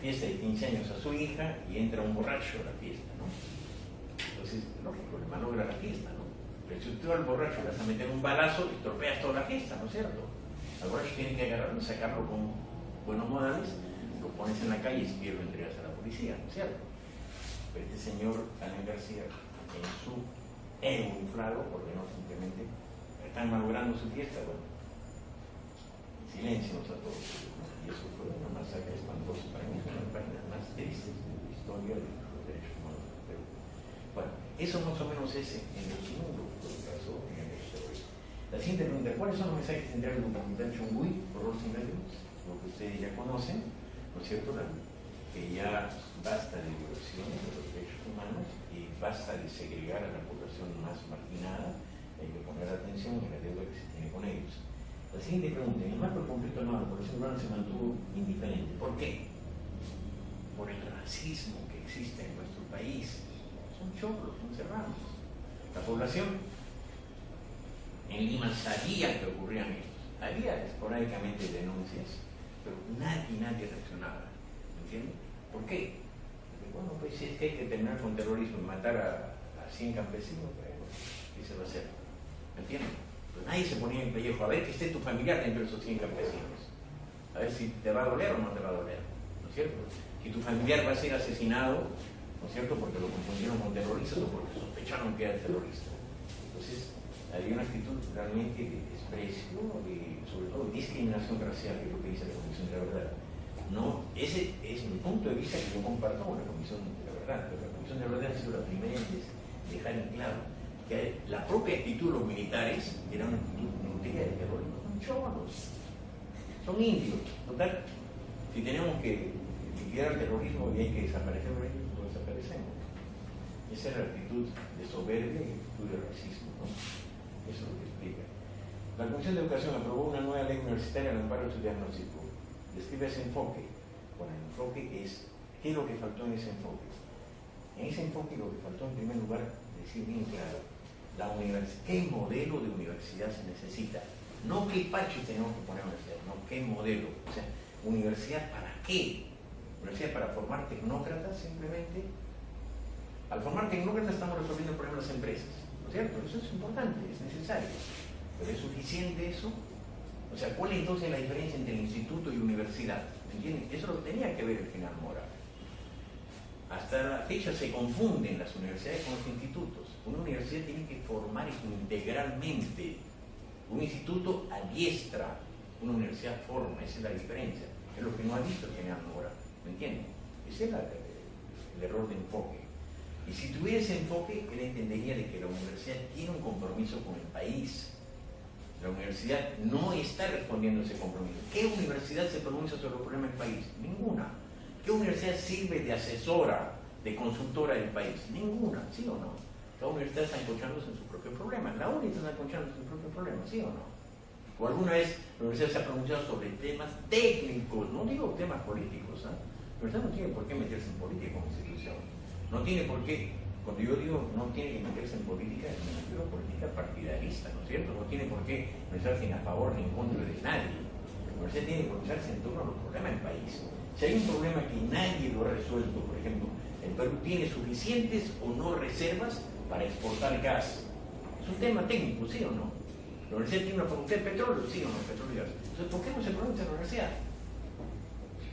fiesta de 15 años a su hija y entra un borracho a la fiesta, ¿no? Entonces, lógico, le malogra la fiesta, ¿no? Pero si tú al borracho le vas a meter un balazo, estropeas toda la fiesta, ¿no es cierto? Al borracho tiene que agarrarlo, sacarlo con buenos modales, lo pones en la calle y lo entregas a la policía, ¿no es cierto? Pero este señor Alan García, en su ego inflado, porque no simplemente están malogrando su fiesta, bueno, silencios a todos, ¿no? Y eso fue una masacre espantosa. Para mí es una de las páginas más tristes de la historia de los derechos humanos. Pero, bueno, eso más o menos es en el segundo caso en el terrorismo. La siguiente pregunta: ¿cuáles son los mensajes centrales del documental Chongui, Horror sin lágrimas? Lo que ustedes ya conocen, ¿no es cierto? Que ya basta de violaciones de los derechos humanos y basta de segregar a la población más marginada. Hay que poner atención en la deuda que se tiene con ellos. La siguiente pregunta: en el marco del conflicto armado, la población urbana se mantuvo indiferente. ¿Por qué? Por el racismo que existe en nuestro país. Son choclos, son serranos. La población en Lima sabía que ocurrían esto. Había esporádicamente denuncias, pero nadie reaccionaba. ¿Entienden? ¿Por qué? Porque, bueno, pues si es que hay que terminar con terrorismo y matar a 100 campesinos, ¿qué se va a hacer? ¿Me entienden? Pues nadie se ponía en pellejo a ver que esté tu familiar dentro de esos 100 campesinos. A ver si te va a doler o no te va a doler. ¿No es cierto? Si tu familiar va a ser asesinado, ¿no es cierto?, porque lo confundieron con terroristas o porque sospecharon que era terrorista. Entonces, había una actitud realmente de desprecio y sobre todo discriminación racial, que es lo que dice la Comisión de la Verdad. No, ese es mi punto de vista que yo comparto con la Comisión de la Verdad, pero la Comisión de la Verdad ha sido la primera en dejar en claro que la propia actitud de los militares era una actitud nutrida de terrorismo. Son chavalos, son indios. Total, si tenemos que liquidar el terrorismo y hay que desaparecer, lo desaparecemos. Esa es la actitud de soberbia y la actitud de racismo, ¿no? Eso es lo que explica. La Comisión de Educación aprobó una nueva ley universitaria al amparo de su diagnóstico. Describe ese enfoque. Bueno, el enfoque es, ¿qué es lo que faltó en ese enfoque? En ese enfoque lo que faltó en primer lugar, decir bien claro, ¿qué modelo de universidad se necesita? No qué parche tenemos que poner en la universidad, no qué modelo. O sea, ¿universidad para qué? ¿Universidad para formar tecnócratas simplemente? Al formar tecnócratas estamos resolviendo el problema de las empresas, ¿no es cierto? Eso es importante, es necesario. ¿Pero es suficiente eso? O sea, ¿cuál es entonces la diferencia entre el instituto y universidad? ¿Me entienden? Eso lo tenía que ver el general Mora. Hasta la fecha se confunden las universidades con los institutos. Una universidad tiene que formar integralmente. Un instituto adiestra, una universidad forma, esa es la diferencia. Es lo que no ha visto el general Mora, ¿me entienden? Ese es el error de enfoque. Y si tuviera ese enfoque, él entendería de que la universidad tiene un compromiso con el país. La universidad no está respondiendo a ese compromiso. ¿Qué universidad se pronuncia sobre los problemas del país? Ninguna. ¿Qué universidad sirve de asesora, de consultora del país? Ninguna, ¿sí o no? Cada universidad está enconchándose en sus propios problemas. La UNI está enconchándose en sus propios problemas, ¿sí o no? O alguna vez la universidad se ha pronunciado sobre temas técnicos, no digo temas políticos, ¿eh? La universidad no tiene por qué meterse en política como institución. No tiene por qué, cuando yo digo no tiene que meterse en política, me refiero a política partidarista, ¿no es cierto? No tiene por qué pronunciarse ni a favor ni en contra de nadie. La universidad tiene que pronunciarse en torno a los problemas del país. Si hay un problema que nadie lo ha resuelto, por ejemplo, el Perú tiene suficientes o no reservas para exportar gas. Es un tema técnico, ¿sí o no? La universidad tiene una producción de petróleo, ¿sí o no? Petróleo y gas. Entonces, ¿por qué no se pronuncia en la universidad?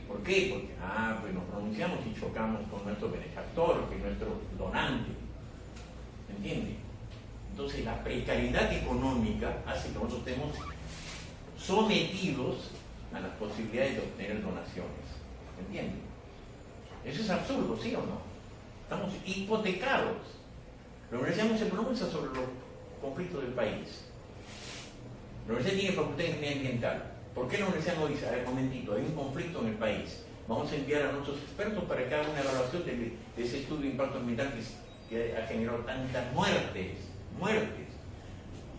¿Por qué? Porque, pues nos pronunciamos y chocamos con nuestro benefactor, que es nuestro donante. ¿Me entiende? Entonces, la precariedad económica hace que nosotros estemos sometidos a las posibilidades de obtener donaciones. ¿Me entiende? Eso es absurdo, ¿sí o no? Estamos hipotecados. La universidad no se pronuncia sobre los conflictos del país. La universidad tiene facultad de ingeniería ambiental. ¿Por qué la universidad no dice, a ver, momentito, hay un conflicto en el país, vamos a enviar a nuestros expertos para que hagan una evaluación de ese estudio de impacto ambiental que ha generado tantas muertes?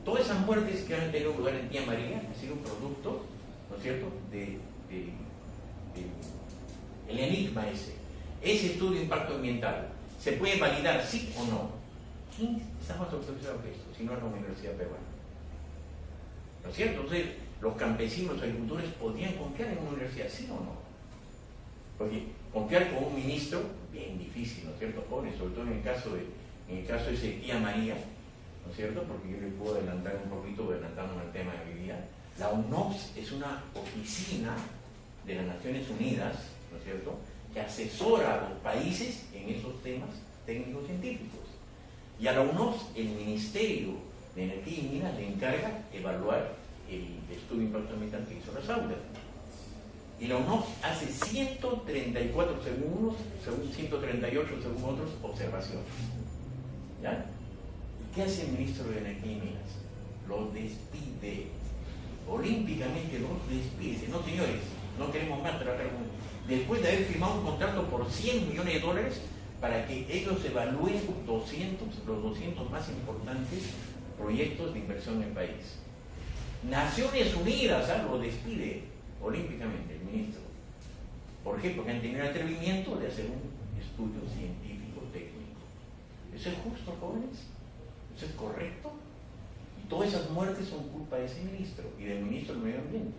Todas esas muertes que han tenido lugar en Tía María han sido un producto, ¿no es cierto?, el enigma ese. Ese estudio de impacto ambiental, ¿se puede validar sí o no? ¿Quién está más autorizado que esto, si no es la Universidad Peruana? ¿No es cierto? Entonces, los campesinos, los agricultores podían confiar en una universidad, ¿sí o no? Porque confiar con un ministro, bien difícil, ¿no es cierto, jóvenes? Sobre todo en el caso de ese Tía María, ¿no es cierto? Porque yo le puedo adelantar un poquito, adelantándome al tema de mi vida. La UNOPS es una oficina de las Naciones Unidas, ¿no es cierto?, que asesora a los países en esos temas técnicos científicos. Y a la UNOPS, el Ministerio de Energía y Minas le encarga evaluar el estudio de impacto ambiental que hizo las aulas. Y la UNOPS hace 134 según unos, según 138 según otros, observaciones. ¿Ya? ¿Y qué hace el ministro de Energía y Minas? Los despide. Olímpicamente los despide. Dice, no señores, no queremos más trabajar con... Después de haber firmado un contrato por $100 millones para que ellos evalúen los 200 más importantes proyectos de inversión en el país. Naciones Unidas lo despide olímpicamente el ministro. ¿Por qué? Porque han tenido el atrevimiento de hacer un estudio científico técnico. ¿Eso es justo, jóvenes? ¿Eso es correcto? Y todas esas muertes son culpa de ese ministro y del ministro del Medio Ambiente,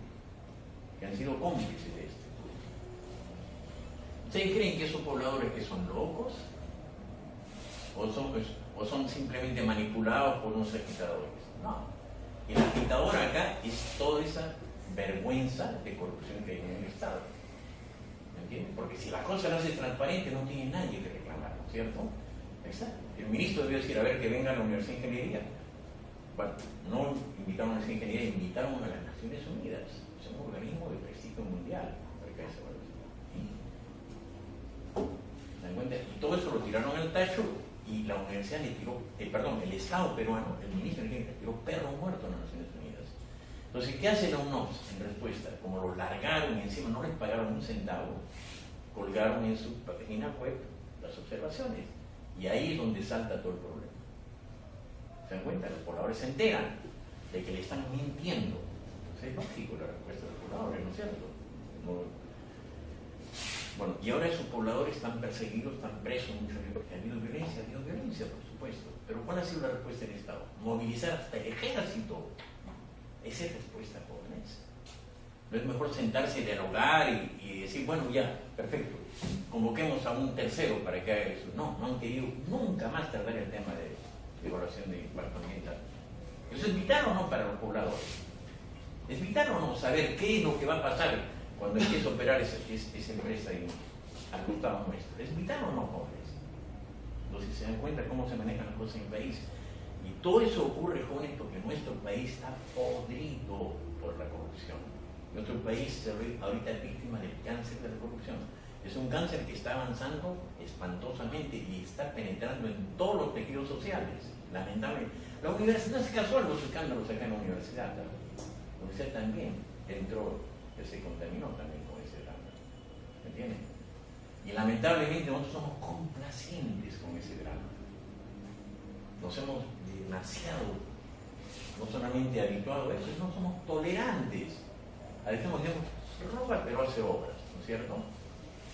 que han sido cómplices de esto. ¿Ustedes creen que esos pobladores que son locos? ¿O son simplemente manipulados por unos agitadores? No. El agitador acá es toda esa vergüenza de corrupción que hay en el Estado. ¿Me entienden? Porque si la cosa la hace transparente, no tiene nadie que reclamar, ¿no es cierto? Exacto. El ministro debió decir, a ver, que venga a la Universidad de Ingeniería. Bueno, no invitaron a la Universidad de Ingeniería, invitaron a las Naciones Unidas. Es un organismo de prestigio mundial. Y todo eso lo tiraron al tacho y la universidad le tiró, el Estado peruano, el ministro de Ingeniería, le tiró perro muerto a las Naciones Unidas. Entonces, ¿qué hace la UNOPS en respuesta? Como lo largaron y encima no les pagaron un centavo, colgaron en su página web las observaciones. Y ahí es donde salta todo el problema. ¿Se dan cuenta? Los pobladores se enteran de que le están mintiendo. Entonces es lógico la respuesta de los pobladores, ¿no es cierto? Bueno, y ahora esos pobladores están perseguidos, están presos, ha habido violencia, por supuesto. Pero ¿cuál ha sido la respuesta del Estado? Movilizar hasta el ejército Esa es respuesta, jóvenes. No es mejor sentarse y dialogar y decir, bueno, ya, perfecto, convoquemos a un tercero para que haga eso. No, no han querido nunca más tratar el tema de evaluación de impacto ambiental. ¿Eso es vital o no para los pobladores? ¿Es vital o no saber qué es lo que va a pasar cuando empiece a operar esa empresa al costado nuestro? ¿Es vital o no, jóvenes? Entonces se dan cuenta cómo se manejan las cosas en el país. Y todo eso ocurre, jóvenes, porque nuestro país está podrido por la corrupción. Nuestro país ahorita es víctima del cáncer de la corrupción. Es un cáncer que está avanzando espantosamente y está penetrando en todos los tejidos sociales, lamentablemente. La universidad, no es casual los escándalos acá en la universidad, ¿no? La universidad también entró, que se contaminó también con ese drama, ¿me entienden? Y lamentablemente nosotros somos complacientes con ese drama. Nos hemos demasiado, no solamente habituado a eso, sino somos tolerantes. A veces digamos, roba pero hace obras, ¿no es cierto?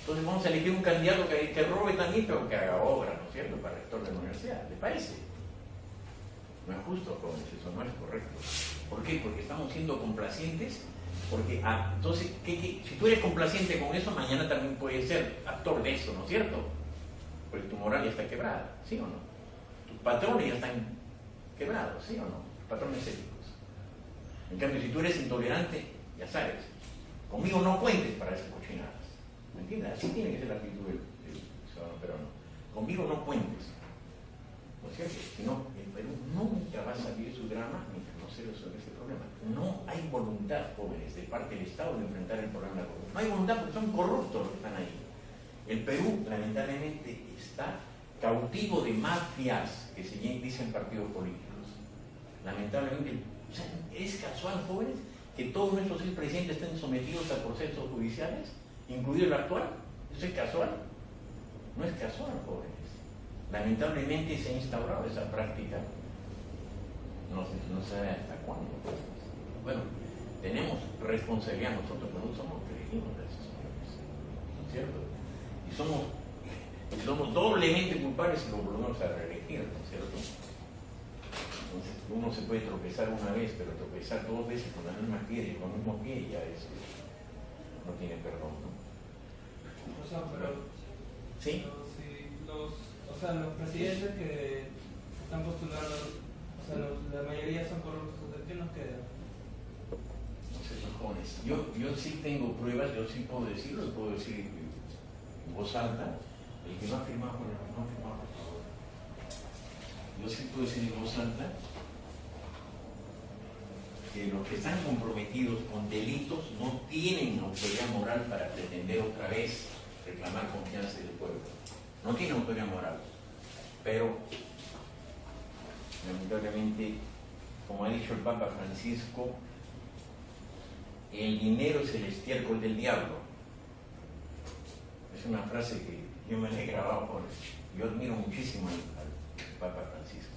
Entonces vamos a elegir un candidato que robe también, pero que haga obras, ¿no es cierto?, para el rector de la universidad. ¿Le parece? No es justo, jóvenes, eso no es correcto. ¿Por qué? Porque estamos siendo complacientes, porque entonces, si tú eres complaciente con eso, mañana también puedes ser actor de eso, ¿no es cierto? Porque tu moral ya está quebrada, ¿sí o no? Tus patrones ya están quebrados, ¿sí o no? Patrones éticos. En cambio, si tú eres intolerante, ya sabes, conmigo no cuentes para esas cochinadas. ¿Me entiendes? Así tiene que ser la actitud del ciudadano peruano. Conmigo no cuentes. ¿No es cierto? Si no, el Perú nunca va a salir de su drama mientras no se resuelve ese problema. No hay voluntad, jóvenes, de parte del Estado de enfrentar el problema de la corrupción. No hay voluntad porque son corruptos los que están ahí. El Perú, lamentablemente, está cautivo de mafias que se dicen partidos políticos. Lamentablemente, o sea, es casual, jóvenes, que todos nuestros expresidentes estén sometidos a procesos judiciales, incluido el actual. ¿Eso es casual? No es casual, jóvenes. Lamentablemente se ha instaurado esa práctica, no sé hasta cuándo. Bueno, tenemos responsabilidad nosotros, pero no somos los que elegimos a esos señores, ¿no es cierto? Y somos doblemente culpables si lo volvemos a reelegir, ¿no es cierto? Entonces, uno se puede tropezar una vez, pero tropezar dos veces con la misma piedra y con el mismo pie ya es, no tiene perdón, ¿no? O sea, pero ¿sí? O sea, los presidentes que están postulando, o sea, la mayoría son corruptos. ¿De qué nos queda? No sé, son jóvenes. Yo sí tengo pruebas, yo sí puedo decirlo, puedo decir en voz alta. El que no ha firmado, por favor. Yo sí puedo decir en voz alta que los que están comprometidos con delitos no tienen autoridad moral para pretender otra vez reclamar confianza del pueblo. No tienen autoridad moral. Pero, lamentablemente, como ha dicho el Papa Francisco, el dinero es el estiércol del diablo. Es una frase que yo me la he grabado por... Yo admiro muchísimo al Papa Francisco.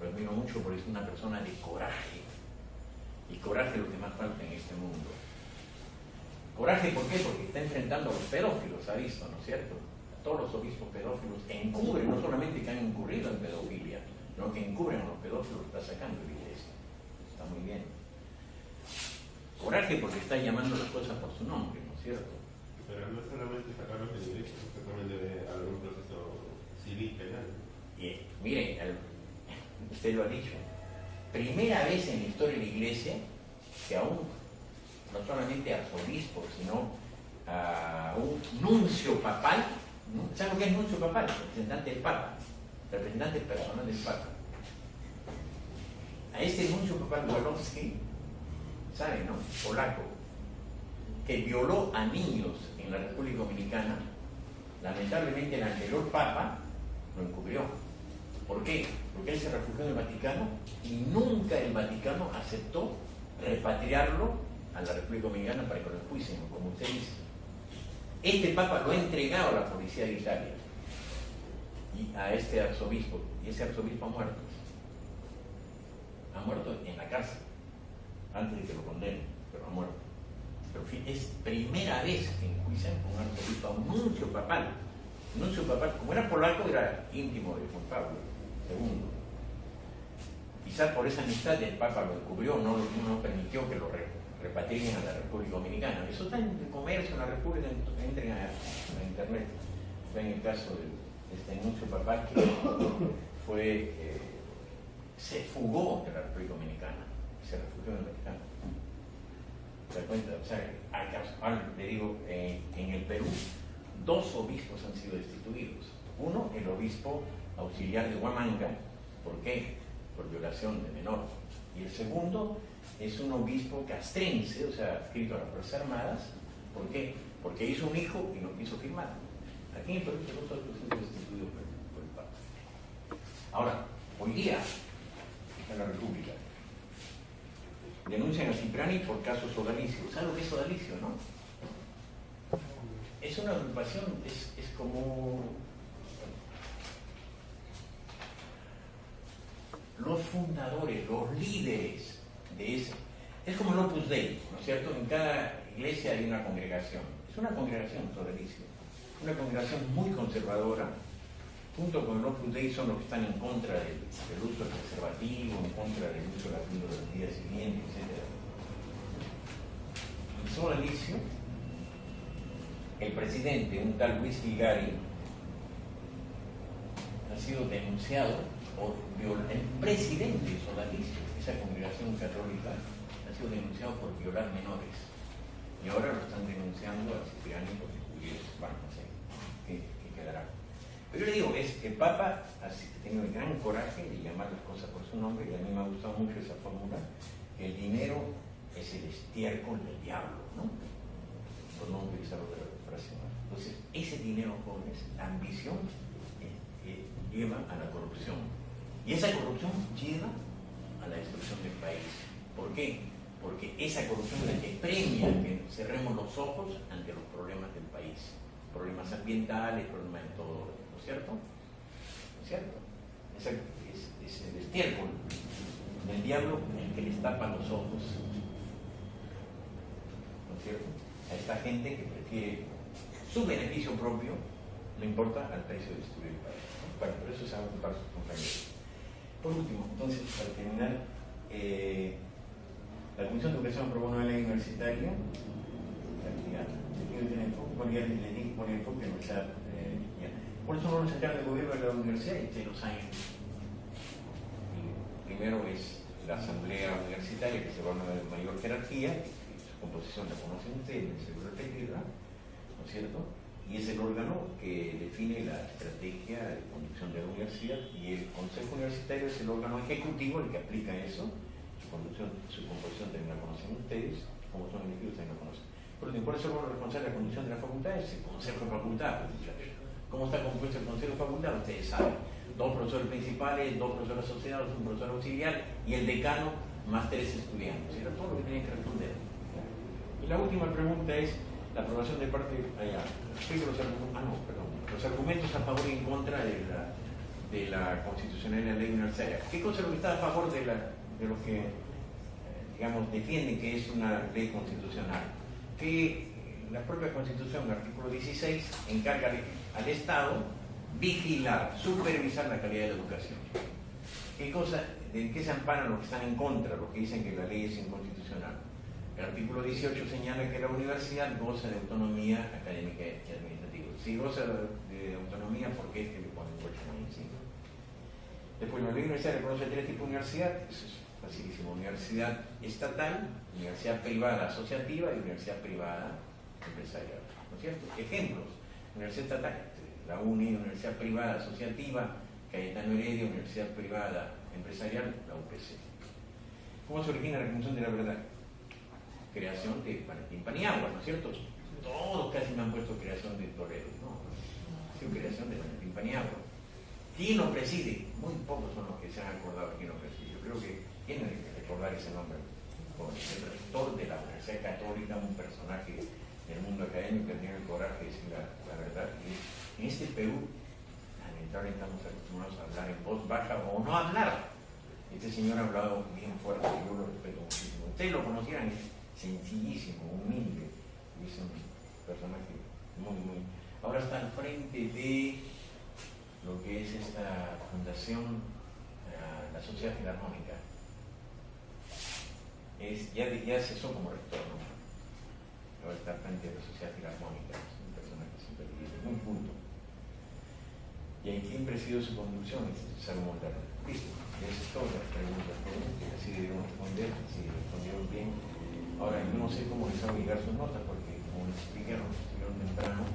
Lo admiro mucho porque es una persona de coraje. Y coraje es lo que más falta en este mundo. Coraje, ¿por qué? Porque está enfrentando a los pedófilos, ha visto, ¿no es cierto? A todos los obispos pedófilos encubren, no solamente que han incurrido en pedofilia, sino que encubren a los pedófilos, está sacando de la iglesia. Está muy bien. Coraje porque está llamando las cosas por su nombre, ¿no es cierto? Pero no es solamente sacarlos de la iglesia, usted también debe haber un proceso civil penal. Y mire, usted lo ha dicho, primera vez en la historia de la iglesia que aún no solamente arzobispo, sino a un nuncio papal. ¿Sabe lo que es nuncio papal? Representante del Papa, representante personal del Papa. A este nuncio papal Wolowski, ¿sabe, no? Polaco, que violó a niños en la República Dominicana, lamentablemente el anterior Papa lo encubrió. ¿Por qué? Porque él se refugió en el Vaticano y nunca el Vaticano aceptó repatriarlo a la República Dominicana para que lo enjuicien, como usted dice. Este Papa lo ha entregado a la policía de Italia y a este arzobispo, y ese arzobispo ha muerto. Ha muerto en la cárcel, antes de que lo condenen, pero ha muerto. Pero en fin, es primera vez que enjuician con un arzobispo, a un nuncio papal. Un nuncio papal, como era polaco, era íntimo de Juan Pablo II. Quizás por esa amistad el Papa lo descubrió, no permitió que lo repatrien a la República Dominicana. Eso está en comercio en la República, entren a internet. Fue en el caso de este anuncio papal que se fugó de la República Dominicana, se refugió en el Vaticano. ¿Se da cuenta? O sea, le digo, en el Perú, 2 obispos han sido destituidos. Uno, el obispo auxiliar de Huamanga. ¿Por qué? Por violación de menor. Y el segundo es un obispo castrense, o sea, adscrito a las Fuerzas Armadas. ¿Por qué? Porque hizo un hijo y no quiso firmar. Aquí en Perú los otros han sido destituidos por el Papa. Ahora, hoy día, en la República, denuncian a Cipriani por caso sodalicio. ¿Saben lo que es sodalicio, no? Es una agrupación, es como los fundadores, los líderes de ese. Es como el Opus Dei, ¿no es cierto? En cada iglesia hay una congregación. Es una congregación sodalicio. Una congregación muy conservadora. Junto con el Opus Dei son los que están en contra del uso del preservativo, en contra del uso de la píldora del día siguiente, etc. En sodalicio, el presidente, un tal Luis Figari, ha sido denunciado por el presidente de sodalicio, esa congregación católica, ha sido denunciado por violar menores. Y ahora lo están denunciando a Cipriani por descubrir, bueno, no sé qué quedará. Pero yo le digo, el Papa ha tenido el gran coraje de llamar las cosas por su nombre, y a mí me ha gustado mucho esa fórmula, que el dinero es el estiércol del diablo, ¿no? Por no utilizar otra frase más. Entonces, ese dinero, jóvenes, la ambición lleva a la corrupción. Y esa corrupción lleva a la destrucción del país. ¿Por qué? Porque esa corrupción es la que premia que cerremos los ojos ante los problemas del país. Problemas ambientales, problemas de todo, ¿no es cierto? ¿No es cierto? Es el estiércol del diablo el que les tapa los ojos, ¿no es cierto? A esta gente que prefiere su beneficio propio, no importa al precio de destruir el país, ¿no? Bueno, pero eso es algo para sus compañeros. Por último, entonces, para terminar, la Comisión de Educación aprobó una ley universitaria. Le dije por el enfoque universidad. Por eso no nos encarga el gobierno de la universidad y ustedes lo saben. Primero es la asamblea universitaria, que se va a una mayor jerarquía, su composición la conocen ustedes, el seguro efectivo, ¿no es cierto? Y es el órgano que define la estrategia de conducción de la universidad, y el Consejo Universitario es el órgano ejecutivo el que aplica eso. Su composición también la conocen ustedes, como son elegidos también la conocen. Por eso el órgano responsable de la conducción de la facultad es el Consejo de Facultad. ¿Cómo está compuesto el Consejo de Facultad? Ustedes saben. 2 profesores principales, 2 profesores asociados, un profesor auxiliar y el decano más 3 estudiantes. Era todo lo que tenían que responder. Y la última pregunta es la aprobación de parte los argumentos a favor y en contra de la constitucionalidad de la ley universitaria. ¿Qué cosa es lo que está a favor de los que digamos defienden que es una ley constitucional? Que la propia Constitución, el artículo 16, encarga al Estado vigilar, supervisar la calidad de la educación. ¿En qué se amparan los que están en contra, los que dicen que la ley es inconstitucional? El artículo 18 señala que la universidad goza de autonomía académica y administrativa. Si goza de autonomía, ¿por qué es que le ponen 8 años encima? Después, la ley universitaria reconoce 3 tipos de universidad. Eso es facilísimo: universidad estatal, universidad privada asociativa y universidad privada empresarial. ¿No es cierto? Ejemplos: universidad estatal, la UNI, universidad privada asociativa, Cayetano Heredia, universidad privada empresarial, la UPC. ¿Cómo se origina la Comisión de la Verdad? Creación de Valentín Paniagua, ¿no es cierto? Todos casi me han puesto creación de Toledo, ¿no? Ha sido creación de Valentín Paniagua. ¿Quién lo preside? Muy pocos son los que se han acordado quién lo preside. Yo creo que tienen que recordar ese nombre. El rector de la Universidad Católica, un personaje del mundo académico que tiene el coraje de decir la verdad. Y en este Perú, lamentablemente estamos acostumbrados a hablar en voz baja o no hablar. Este señor ha hablado bien fuerte, yo lo respeto muchísimo. Ustedes lo conocieran, es sencillísimo, humilde, y es un personaje muy. Ahora está al frente de lo que es esta fundación, la Sociedad Filarmónica ya cesó como rector, ¿no? Ahora está frente a la Sociedad Filarmónica, es un personaje súper muy culto. ¿Y en quién presidió su conducción? Es Salomón Lerner. Listo, y esas son todas las preguntas que así debieron responder, si respondieron bien. Ahora, yo no sé cómo les hago llegar sus notas, porque como les expliqué, nos estuvieron temprano,